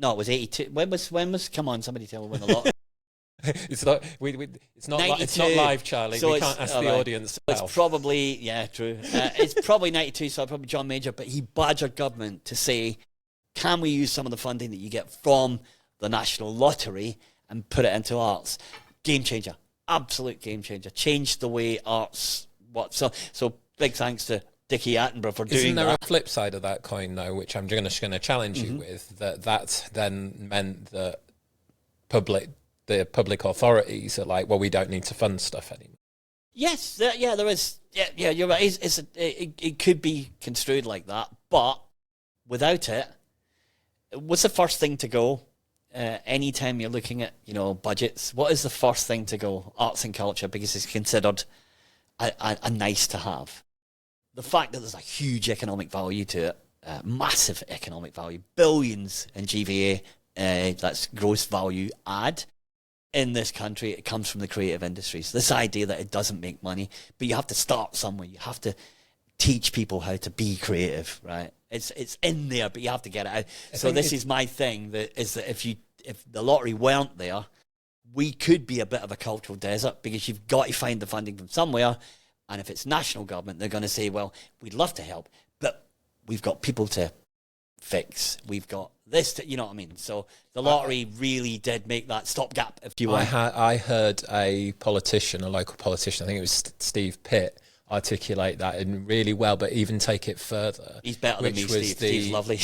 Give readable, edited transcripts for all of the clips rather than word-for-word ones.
No, it was 82. When was? Come on, somebody tell me when the lot. It's not. It's not. It's not live, Charlie. So we can't ask the audience. So it's probably true. It's probably 92. So probably John Major, but he badgered government to say, can we use some of the funding that you get from the National Lottery and put it into arts? Game changer, absolute game changer. Changed the way arts. So big thanks to Dickie Attenborough for doing that. Isn't there a flip side of that coin, though, which I'm just going to challenge you with? That then meant that the public authorities are like, well, we don't need to fund stuff anymore. Yes, there is. Yeah, you're right. It could be construed like that, but without it, what's the first thing to go? Anytime you're looking at budgets, what is the first thing to go? Arts and culture, because it's considered a nice to have. The fact that there's a huge economic value to it, massive economic value, billions in GVA, that's gross value add. In this country, it comes from the creative industries. This idea that it doesn't make money, but you have to start somewhere. You have to teach people how to be creative, right? It's in there, but you have to get it out. So this is my thing, that if the lottery weren't there, we could be a bit of a cultural desert, because you've got to find the funding from somewhere. And if it's national government, they're going to say, well, we'd love to help, but we've got people to fix. We've got this, you know what I mean? So the lottery really did make that stopgap, if you want. I heard a local politician, I think it was Steve Pitt, articulate that in really well, but even take it further. He's better than me, Steve. Steve's lovely.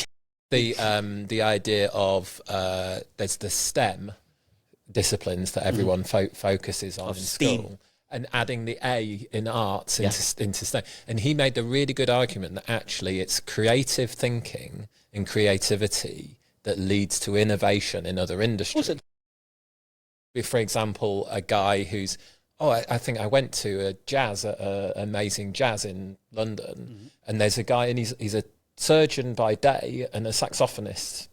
The idea of there's the STEM disciplines that everyone focuses on in school, and adding the A in arts into STEM. And he made a really good argument that actually it's creative thinking and creativity that leads to innovation in other industries. For example, a guy who's, I think I went to amazing jazz in London, and there's a guy, and he's a surgeon by day and a saxophonist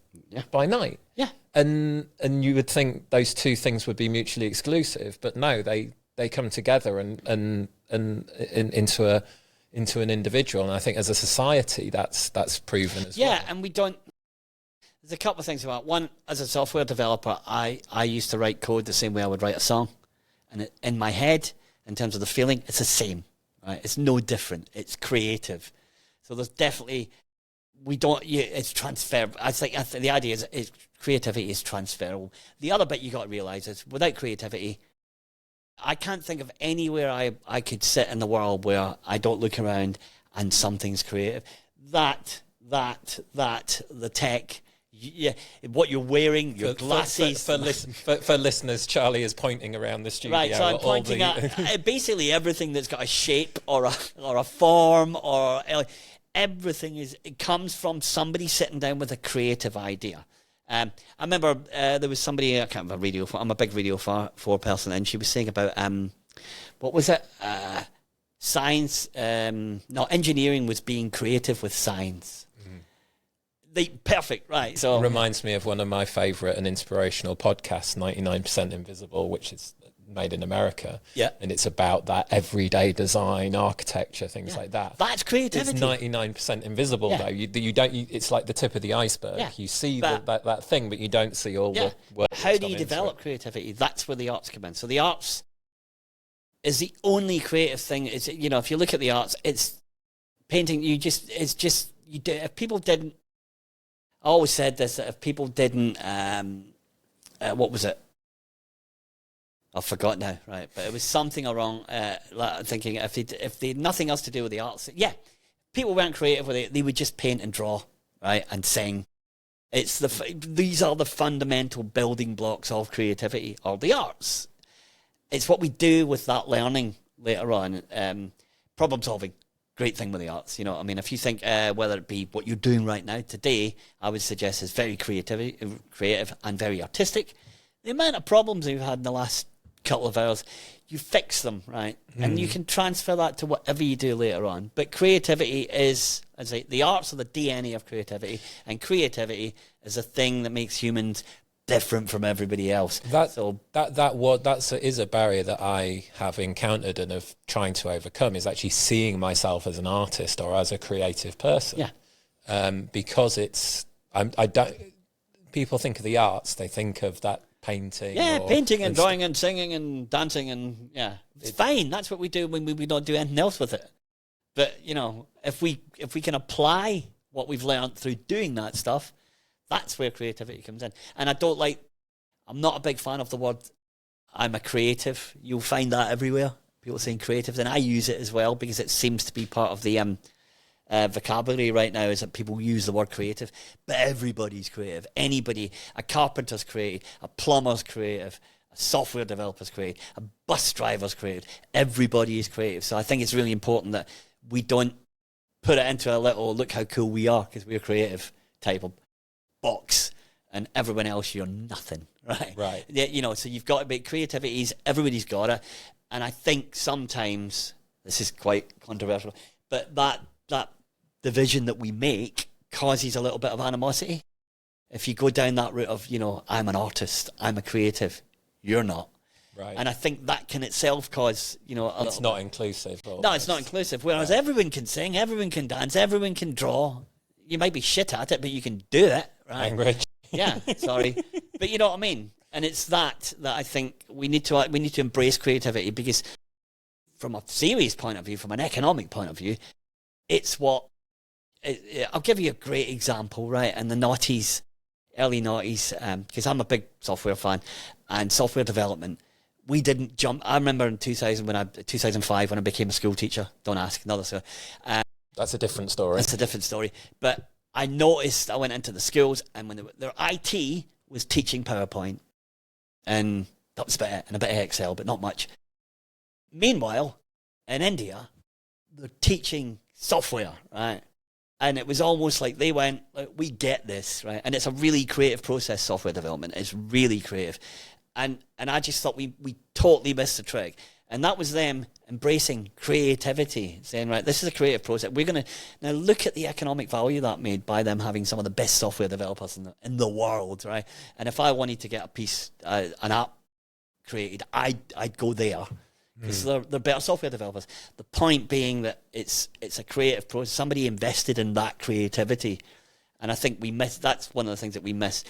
by night. Yeah. And you would think those two things would be mutually exclusive, but no, they come together and into an individual. And I think as a society, that's proven as well. Yeah, and we don't. There's a couple of things about one. As a software developer, I used to write code the same way I would write a song, and in my head, in terms of the feeling, it's the same. Right? It's no different. It's creative. So there's definitely it's transferable. I think the idea is creativity is transferable. The other bit you got to realize is without creativity, I can't think of anywhere I could sit in the world where I don't look around and something's creative. The tech, what you're wearing, your glasses. For listeners, Charlie is pointing around the studio. Right, so I'm pointing at basically everything that's got a shape or a form or everything it comes from somebody sitting down with a creative idea. I remember there was somebody, I can't remember Radio 4, I'm a big Radio 4 person, and she was saying about, what was it? Science, engineering was being creative with science. Perfect, right. So it reminds me of one of my favourite and inspirational podcasts, 99% Invisible, which is made in America. Yeah. And it's about that everyday design, architecture, things like that. That's creativity. It's 99% invisible, though. You don't. It's like the tip of the iceberg. Yeah. You see that thing, but you don't see all the work. How do you develop creativity? That's where the arts come in. So the arts is the only creative thing. Is if you look at the arts, it's painting. If people didn't. I always said this, that if people didn't, what was it? I've forgotten now, right? But it was something along, thinking if they had nothing else to do with the arts, people weren't creative with it. They would just paint and draw, right, and sing. These are the fundamental building blocks of creativity, or the arts. It's what we do with that learning later on. Problem solving. Great thing with the arts, I mean, if you think whether it be what you're doing right now today, I would suggest is very creative and very artistic. The amount of problems we've had in the last couple of hours, you fix them, right? And you can transfer that to whatever you do later on. But creativity is, as I say, the arts are the DNA of creativity, and creativity is a thing that makes humans different from everybody else. That is a barrier that I have encountered and of trying to overcome, is actually seeing myself as an artist or as a creative person. Yeah. Because people think of the arts, they think of that painting. Yeah, painting and drawing and singing and dancing and it's fine. That's what we do when we don't do anything else with it. But if we can apply what we've learned through doing that stuff, that's where creativity comes in. And I'm not a big fan of the word I'm a creative. You'll find that everywhere. People saying creative, and I use it as well because it seems to be part of the vocabulary right now, is that people use the word creative. But everybody's creative. Anybody, a carpenter's creative, a plumber's creative, a software developer's creative, a bus driver's creative. Everybody is creative. So I think it's really important that we don't put it into a little look how cool we are because we're creative type of box, and everyone else, you're nothing, right? Right. Yeah, so you've got to be creativities. Everybody's got it, and I think sometimes this is quite controversial, but that division that we make causes a little bit of animosity. If you go down that route of I'm an artist, I'm a creative, you're not. Right. And I think that can itself cause, it's not inclusive. No, it's not inclusive. Whereas everyone can sing, everyone can dance, everyone can draw. You might be shit at it, but you can do it, right? Language. Yeah, sorry. But you know what I mean? And it's that I think we need to embrace creativity, because from a serious point of view, from an economic point of view, it's I'll give you a great example, right? In the noughties, early noughties, because I'm a big software fan, and software development, we didn't jump. I remember in 2005 when I became a school teacher. Don't ask, another story. That's a different story. That's a different story. But I noticed, I went into the schools, and when their IT was teaching PowerPoint, and that was about it, and a bit of Excel, but not much. Meanwhile, in India, they're teaching software, right? And it was almost like they went, we get this, right? And it's a really creative process, software development. It's really creative. And I just thought we totally missed the trick. And that was them embracing creativity, saying, right, this is a creative process. We're going to now look at the economic value that made by them having some of the best software developers in the world, right? And if I wanted to get a piece, an app created, I'd go there because they're better software developers. The point being that it's a creative process. Somebody invested in that creativity. And I think we miss. That's one of the things that we miss.